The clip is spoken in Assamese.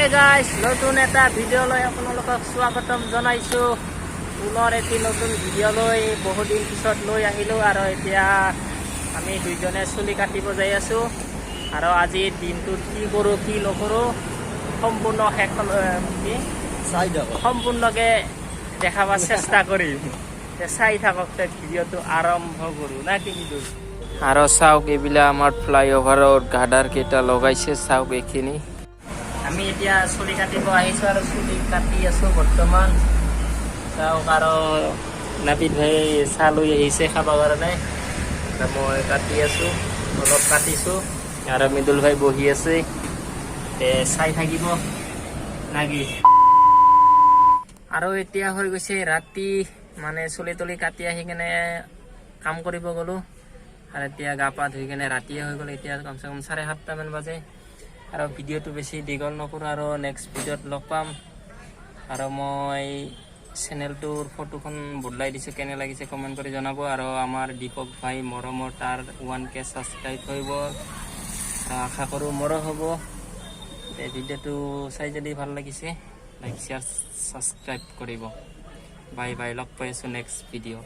Hey guys, নতুন এটা ভিডিও লৈ আপোনালোকক স্বাগতম জনাইছো। পুনৰ এটি নতুন ভিডিও লৈ বহুত দিন পিছত লৈ আহিলো আৰু এতিয়া আমি দুইজনে চুলি কাটিব যাই আছো আৰু আজি দিনটো কি কৰো কি নকৰো সম্পূৰ্ণ সম্পূৰ্ণকে দেখাবাৰ চেষ্টা কৰিম। চাই থাকক ভিডিওটো আৰম্ভ কৰো না কি কিন্তু আৰু চাওক এইবিলাক আমাৰ ফ্লাইওভাৰৰ গাৰ্ডাৰ কেইটা লগাইছে চাওক এইখিনি আমি এতিয়া চুলি কাটিব আহিছো আৰু চুলি কাটি আছো বৰ্তমান চাওক আৰু নাপিত ভাই চাহ লৈ আহিছে খাব কাৰণে মই কাটি আছো অলপ কাটিছো আৰু মৃদুল ভাই বহি আছে চাই থাকিব নাকি আৰু এতিয়া হৈ গৈছে ৰাতি মানে চুলি তুলি কাটি আহি কেনে কাম কৰিব গলো আৰু এতিয়া গা পা ধুই কেনে ৰাতিয়ে হৈ গ'ল এতিয়া কমচে কম 7:30 মান বাজে আৰু ভিডিওটো বেছি দীঘল নকৰো আৰু নেক্সট ভিডিওত লগ পাম আৰু মই চেনেলটোৰ ফটোখন বদলাই দিছো কেনে লাগিছে কমেন্ট কৰি জনাব আৰু আমাৰ দীপক ভাই মৰমৰ তাৰ 1K সাবস্ক্ৰাইব কৰিব আশা কৰো মোৰ হ'ব এই ভিডিওটো চাই যদি ভাল লাগিছে লাইক শেয়াৰ সাবস্ক্ৰাইব কৰিব বাই বাই লগ পাইছো নেক্সট ভিডিও